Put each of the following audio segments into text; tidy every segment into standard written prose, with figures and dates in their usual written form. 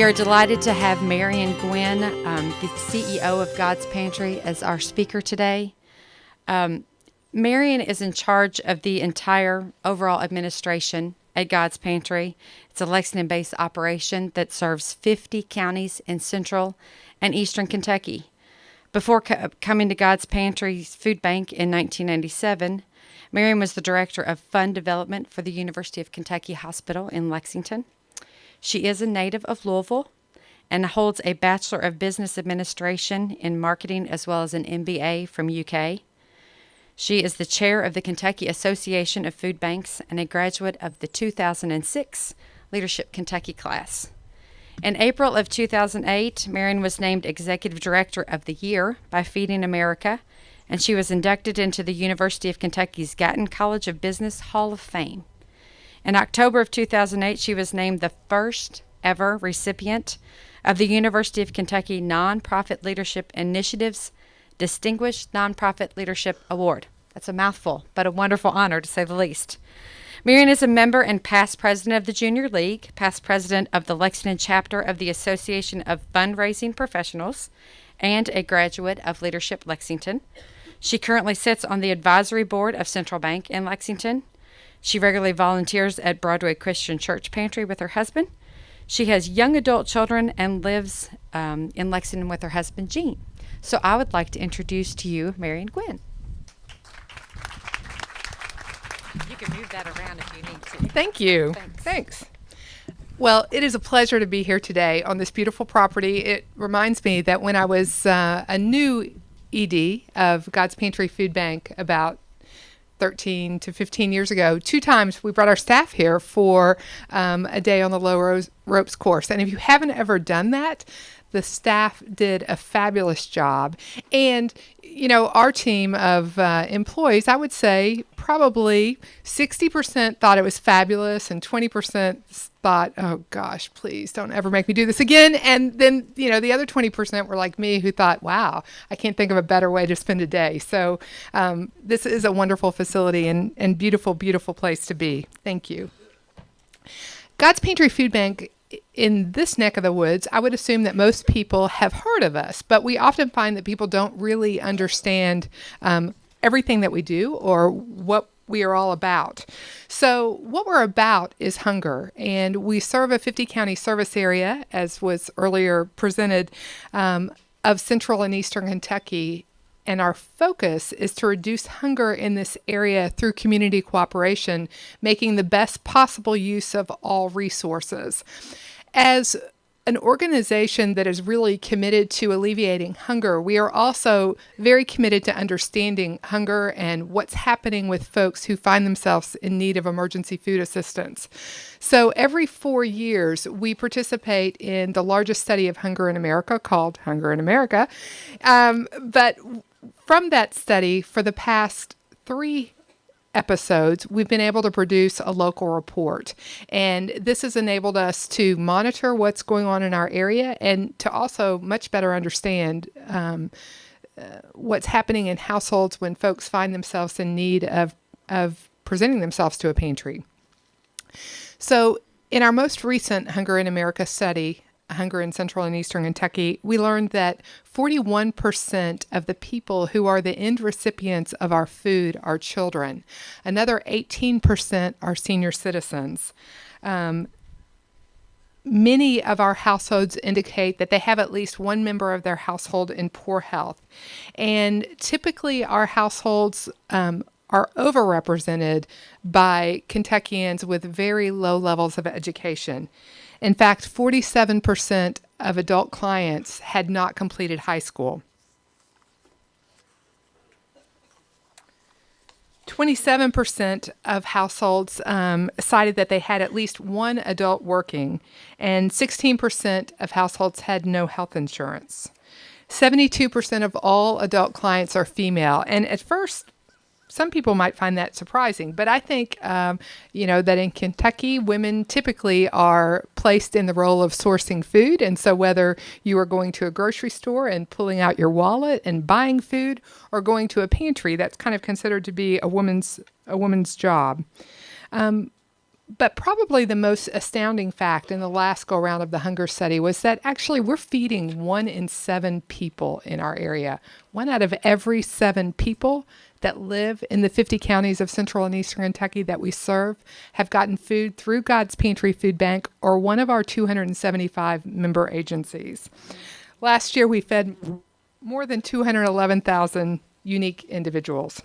We are delighted to have Marian Guinn, the CEO of God's Pantry, as our speaker today. Marian is in charge of the entire overall administration at God's Pantry. It's a Lexington-based operation that serves 50 counties in central and eastern Kentucky. Before coming to God's Pantry's food bank in 1997, Marian was the director of fund development for the University of Kentucky Hospital in Lexington. She is a native of Louisville and holds a Bachelor of Business Administration in Marketing as well as an MBA from UK. She is the chair of the Kentucky Association of Food Banks and a graduate of the 2006 Leadership Kentucky class. In April of 2008, Marian was named Executive Director of the Year by Feeding America, and she was inducted into the University of Kentucky's Gatton College of Business Hall of Fame. In October of 2008, she was named the first ever recipient of the University of Kentucky Nonprofit Leadership Initiative's Distinguished Nonprofit Leadership Award. That's a mouthful, but a wonderful honor to say the least. Marian is a member and past president of the Junior League, past president of the Lexington chapter of the Association of Fundraising Professionals, and a graduate of Leadership Lexington. She currently sits on the advisory board of Central Bank in Lexington. She regularly volunteers at Broadway Christian Church Pantry with her husband. She has young adult children and lives in Lexington with her husband, Gene. So I would like to introduce to you Marian Guinn. You can move that around if you need to. Thank you. Thanks. Well, it is a pleasure to be here today on this beautiful property. It reminds me that when I was a new ED of God's Pantry Food Bank about 13 to 15 years ago, 2 times we brought our staff here for a day on the low ropes course. And if you haven't ever done that, the staff did a fabulous job. And, you know, our team of employees, I would say probably 60% thought it was fabulous and 20% thought, oh gosh, please don't ever make me do this again. And then, you know, the other 20% were like me who thought, wow, I can't think of a better way to spend a day. So this is a wonderful facility and beautiful, beautiful place to be. Thank you. God's Pantry Food Bank in this neck of the woods, I would assume that most people have heard of us, but we often find that people don't really understand everything that we do or what we are all about. So what we're about is hunger, and we serve a 50-county service area, as was earlier presented, of central and eastern Kentucky. And our focus is to reduce hunger in this area through community cooperation, making the best possible use of all resources. As an organization that is really committed to alleviating hunger, we are also very committed to understanding hunger and what's happening with folks who find themselves in need of emergency food assistance. So every 4 years, we participate in the largest study of hunger in America called Hunger in America. But from that study, for the past 3 episodes, we've been able to produce a local report. And this has enabled us to monitor what's going on in our area and to also much better understand what's happening in households when folks find themselves in need of presenting themselves to a pantry. So in our most recent Hunger in America study, Hunger in Central and Eastern Kentucky, we learned that 41% of the people who are the end recipients of our food are children. Another 18% are senior citizens. Many of our households indicate that they have at least one member of their household in poor health. And typically our households are overrepresented by Kentuckians with very low levels of education. In fact, 47% of adult clients had not completed high school. 27% of households cited that they had at least one adult working, and 16% of households had no health insurance. 72% of all adult clients are female, and at first, some people might find that surprising, but I think, that in Kentucky, women typically are placed in the role of sourcing food. And so whether you are going to a grocery store and pulling out your wallet and buying food or going to a pantry, that's kind of considered to be a woman's job. But probably the most astounding fact in the last go round of the hunger study was that actually we're feeding 1 in 7 people in our area. 1 out of every 7 people that live in the 50 counties of central and eastern Kentucky that we serve have gotten food through God's Pantry Food Bank or one of our 275 member agencies. Last year, we fed more than 211,000 unique individuals.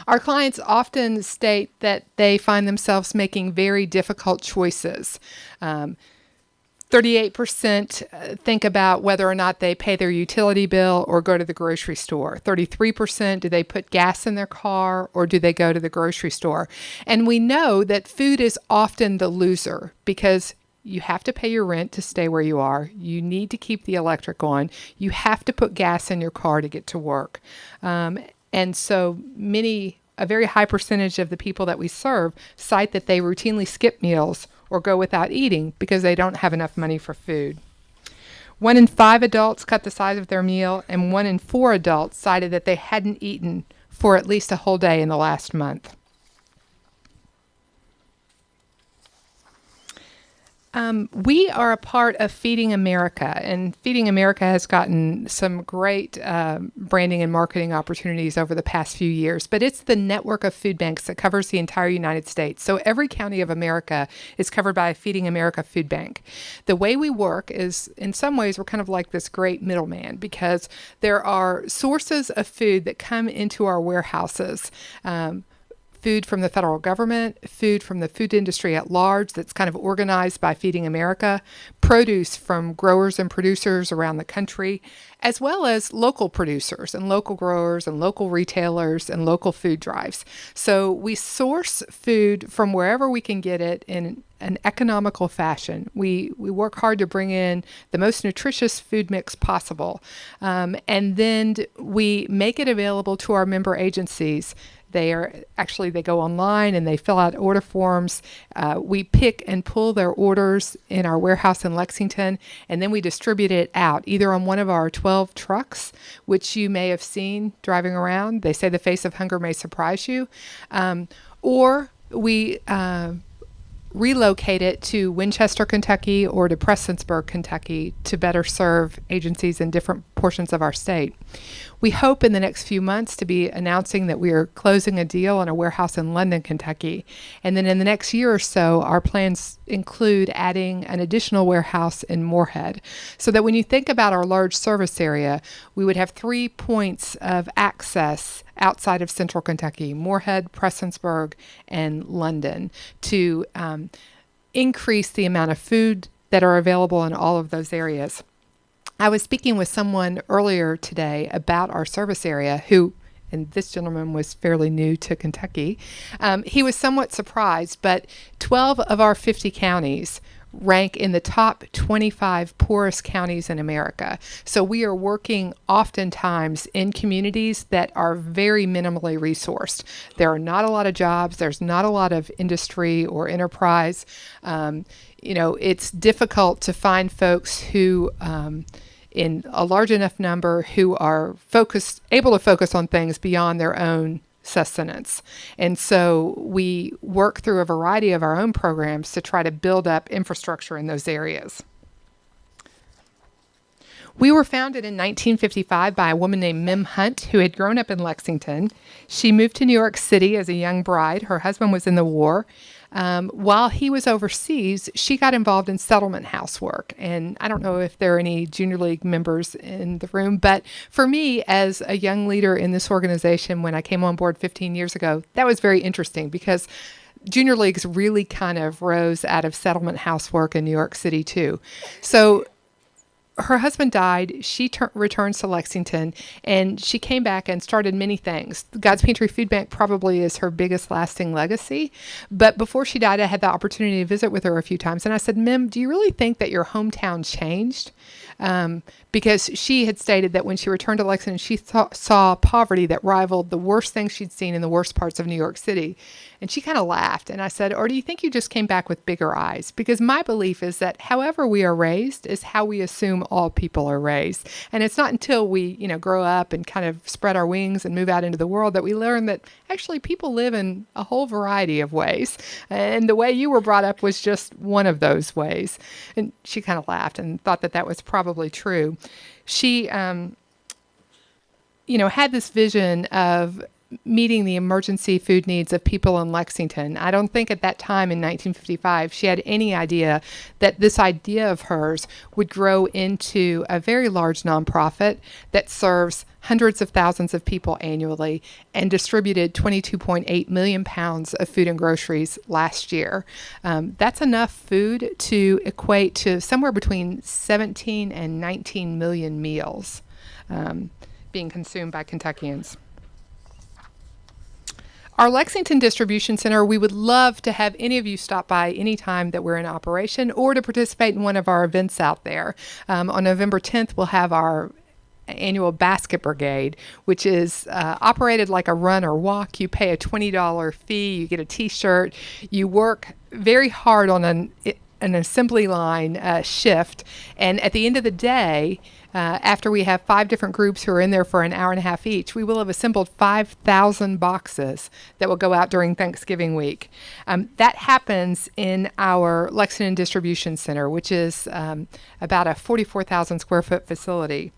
Our clients often state that they find themselves making very difficult choices. 38% think about whether or not they pay their utility bill or go to the grocery store. 33% do they put gas in their car or do they go to the grocery store? And we know that food is often the loser because you have to pay your rent to stay where you are. You need to keep the electric on. You have to put gas in your car to get to work. And so a very high percentage of the people that we serve cite that they routinely skip meals or go without eating because they don't have enough money for food. 1 in 5 adults cut the size of their meal, and 1 in 4 adults cited that they hadn't eaten for at least a whole day in the last month. We are a part of Feeding America, and Feeding America has gotten some great branding and marketing opportunities over the past few years, but it's the network of food banks that covers the entire United States. So every county of America is covered by a Feeding America food bank. The way we work is, in some ways, we're kind of like this great middleman because there are sources of food that come into our warehouses. Food from the federal government, food from the food industry at large that's kind of organized by Feeding America, produce from growers and producers around the country, as well as local producers and local growers and local retailers and local food drives. So we source food from wherever we can get it in an economical fashion. We work hard to bring in the most nutritious food mix possible. And then we make it available to our member agencies. They go online and they fill out order forms. We pick and pull their orders in our warehouse in Lexington, and then we distribute it out either on one of our 12 trucks, which you may have seen driving around. They say the face of hunger may surprise you. Or we relocate it to Winchester, Kentucky, or to Prestonsburg, Kentucky, to better serve agencies in different portions of our state. We hope in the next few months to be announcing that we are closing a deal on a warehouse in London, Kentucky. And then in the next year or so, our plans include adding an additional warehouse in Moorhead. So that when you think about our large service area, we would have 3 points of access outside of central Kentucky: Moorhead, Prestonsburg, and London, to increase the amount of food that are available in all of those areas. I was speaking with someone earlier today about our service area and this gentleman was fairly new to Kentucky. He was somewhat surprised, but 12 of our 50 counties rank in the top 25 poorest counties in America. So we are working oftentimes in communities that are very minimally resourced. There are not a lot of jobs. There's not a lot of industry or enterprise. It's difficult to find folks who, in a large enough number, who are able to focus on things beyond their own sustenance. And so we work through a variety of our own programs to try to build up infrastructure in those areas. We were founded in 1955 by a woman named Mim Hunt, who had grown up in Lexington. She moved to New York City as a young bride. Her husband was in the war. While he was overseas, she got involved in settlement housework. And I don't know if there are any Junior League members in the room, but for me, as a young leader in this organization, when I came on board 15 years ago, that was very interesting because Junior Leagues really kind of rose out of settlement housework in New York City too. So her husband died. She returns to Lexington, and she came back and started many things. God's Pantry Food Bank probably is her biggest lasting legacy. But before she died, I had the opportunity to visit with her a few times. And I said, Mim, do you really think that your hometown changed? Because she had stated that when she returned to Lexington, she saw poverty that rivaled the worst things she'd seen in the worst parts of New York City. And she kind of laughed. And I said, or do you think you just came back with bigger eyes? Because my belief is that however we are raised is how we assume all people are raised. And it's not until we, grow up and kind of spread our wings and move out into the world that we learn that actually people live in a whole variety of ways. And the way you were brought up was just one of those ways. And she kind of laughed and thought that that was probably true. She, had this vision of meeting the emergency food needs of people in Lexington. I don't think at that time in 1955 she had any idea that this idea of hers would grow into a very large nonprofit that serves hundreds of thousands of people annually and distributed 22.8 million pounds of food and groceries last year. That's enough food to equate to somewhere between 17 and 19 million meals being consumed by Kentuckians. Our Lexington Distribution Center, we would love to have any of you stop by anytime that we're in operation or to participate in one of our events out there. On November 10th, we'll have our annual basket brigade, which is operated like a run or walk. You pay a $20 fee, you get a t-shirt, you work very hard on an assembly line shift, and at the end of the day, after we have 5 different groups who are in there for an hour and a half each, we will have assembled 5,000 boxes that will go out during Thanksgiving week. That happens in our Lexington Distribution Center, which is about a 44,000 square foot facility.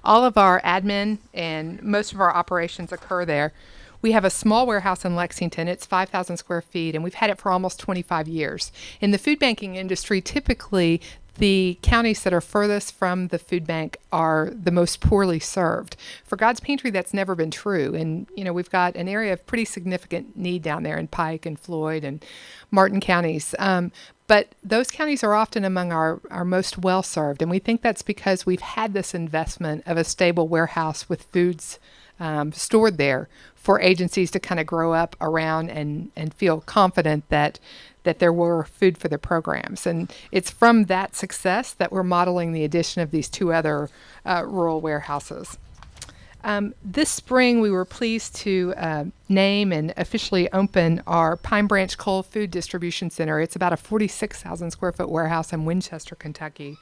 All of our admin and most of our operations occur there. We have a small warehouse in Lexington. It's 5,000 square feet, and we've had it for almost 25 years. In the food banking industry, typically the counties that are furthest from the food bank are the most poorly served. For God's Pantry, that's never been true. And, we've got an area of pretty significant need down there in Pike and Floyd and Martin counties. But those counties are often among our most well-served. And we think that's because we've had this investment of a stable warehouse with foods stored there for agencies to kind of grow up around and feel confident that there were food for their programs. And it's from that success that we're modeling the addition of these 2 other rural warehouses. This spring, we were pleased to name and officially open our Pine Branch Coal Food Distribution Center. It's about a 46,000 square foot warehouse in Winchester, Kentucky.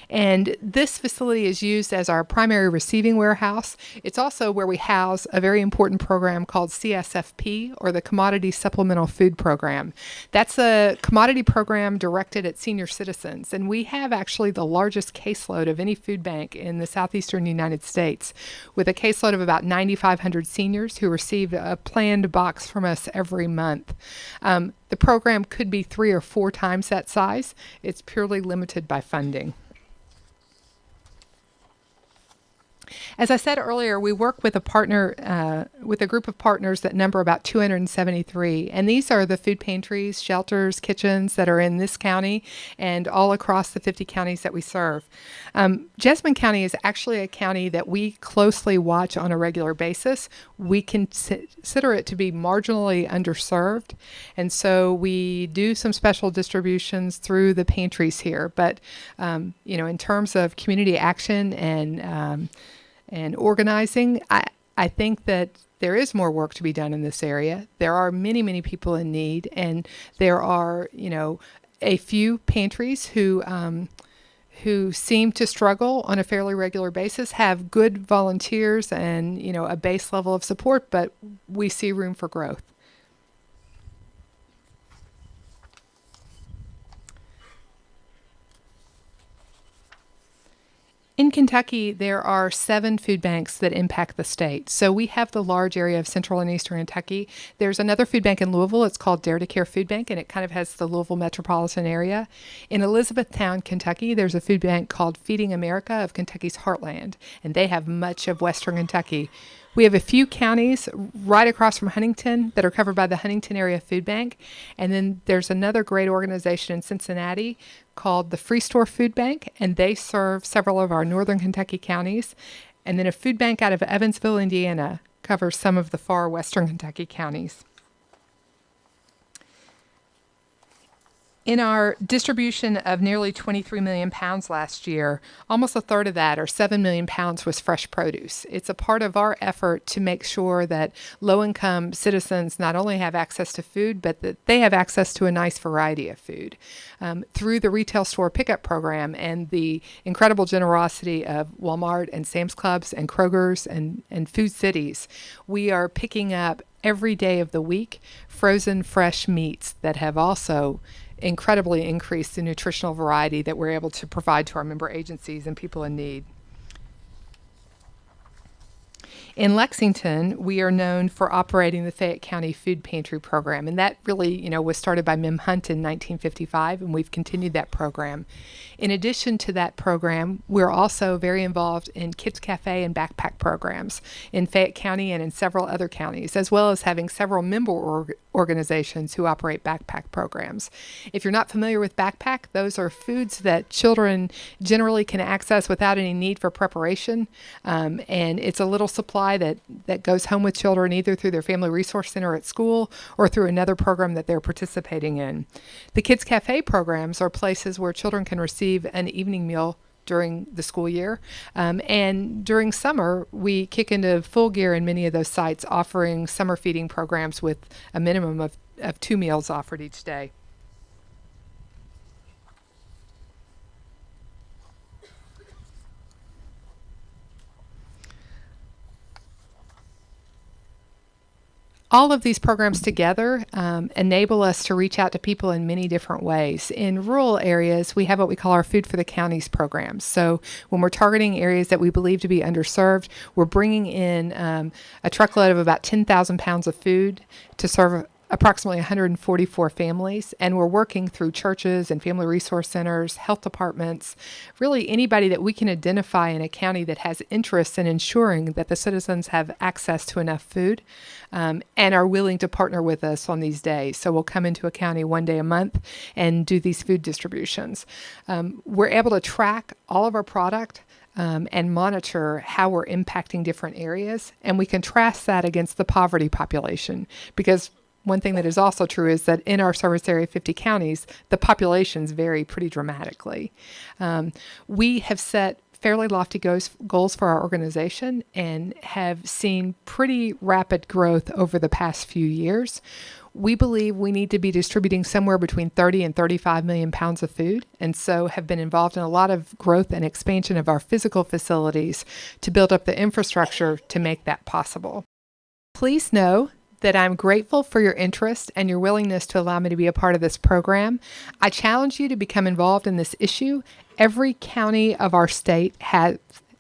And this facility is used as our primary receiving warehouse. It's also where we house a very important program called CSFP, or the Commodity Supplemental Food Program. That's a commodity program directed at senior citizens. And we have actually the largest caseload of any food bank in the southeastern United States, with a caseload of about 9,500 seniors who receive a planned box from us every month. The program could be 3 or 4 times that size. It's purely limited by funding. As I said earlier, we work with a group of partners that number about 273, and these are the food pantries, shelters, kitchens that are in this county and all across the 50 counties that we serve. Jessamine County is actually a county that we closely watch on a regular basis. We consider it to be marginally underserved, and so we do some special distributions through the pantries here. But in terms of community action and organizing, I think that there is more work to be done in this area. There are many, many people in need, and there are, a few pantries who seem to struggle on a fairly regular basis, have good volunteers and, a base level of support, but we see room for growth. In Kentucky, there are 7 food banks that impact the state. So we have the large area of central and eastern Kentucky. There's another food bank in Louisville. It's called Dare to Care Food Bank, and it kind of has the Louisville metropolitan area. In Elizabethtown, Kentucky, there's a food bank called Feeding America of Kentucky's Heartland, and they have much of western Kentucky. We have a few counties right across from Huntington that are covered by the Huntington Area Food Bank. And then there's another great organization in Cincinnati called the Free Store Food Bank, and they serve several of our northern Kentucky counties. And then a food bank out of Evansville, Indiana, covers some of the far western Kentucky counties. In our distribution of nearly 23 million pounds last year, almost a third of that, or 7 million pounds, was fresh produce. It's a part of our effort to make sure that low-income citizens not only have access to food, but that they have access to a nice variety of food. Through the retail store pickup program and the incredible generosity of Walmart and Sam's Clubs and Kroger's and Food Cities, we are picking up every day of the week frozen fresh meats that have also incredibly increased the nutritional variety that we're able to provide to our member agencies and people in need. In Lexington, we are known for operating the Fayette County Food Pantry program, and that really, was started by Mem Hunt in 1955, and we've continued that program. In addition to that program, we're also very involved in Kids Cafe and backpack programs in Fayette County and in several other counties, as well as having several member organizations who operate backpack programs. If you're not familiar with backpack, those are foods that children generally can access without any need for preparation, and it's a little supply that goes home with children either through their family resource center at school or through another program that they're participating in. The Kids Cafe programs are places where children can receive an evening meal during the school year. And during summer, we kick into full gear in many of those sites, offering summer feeding programs with a minimum of 2 meals offered each day. All of these programs together enable us to reach out to people in many different ways. In rural areas, we have what we call our Food for the Counties programs. So when we're targeting areas that we believe to be underserved, we're bringing in a truckload of about 10,000 pounds of food to serve approximately 144 families, and we're working through churches and family resource centers, health departments, really anybody that we can identify in a county that has interest in ensuring that the citizens have access to enough food and are willing to partner with us on these days. So we'll come into a county one day a month and do these food distributions. We're able to track all of our product and monitor how we're impacting different areas, and we contrast that against the poverty population, because one thing that is also true is that in our service area, 50 counties, the populations vary pretty dramatically. We have set fairly lofty goals for our organization and have seen pretty rapid growth over the past few years. We believe we need to be distributing somewhere between 30 and 35 million pounds of food, and so have been involved in a lot of growth and expansion of our physical facilities to build up the infrastructure to make that possible. Please know that I'm grateful for your interest and your willingness to allow me to be a part of this program. I challenge you to become involved in this issue. Every county of our state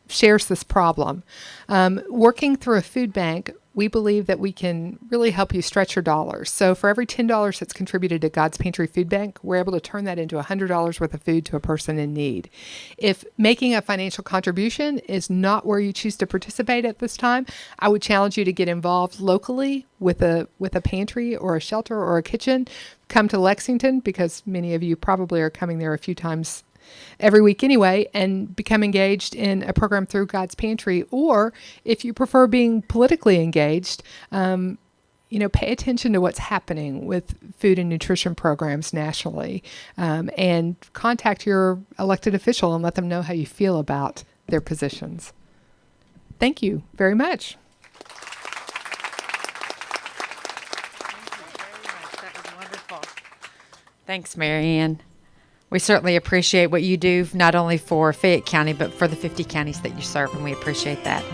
shares this problem. Working through a food bank, we believe that we can really help you stretch your dollars. So for every $10 that's contributed to God's Pantry Food Bank, we're able to turn that into $100 worth of food to a person in need. If making a financial contribution is not where you choose to participate at this time, I would challenge you to get involved locally with a pantry or a shelter or a kitchen. Come to Lexington, because many of you probably are coming there a few times every week anyway, and become engaged in a program through God's Pantry. Or if you prefer being politically engaged, pay attention to what's happening with food and nutrition programs nationally, and contact your elected official and let them know how you feel about their positions. Thank you very much. That was wonderful. Thanks, Marian. We certainly appreciate what you do, not only for Fayette County, but for the 50 counties that you serve, and we appreciate that.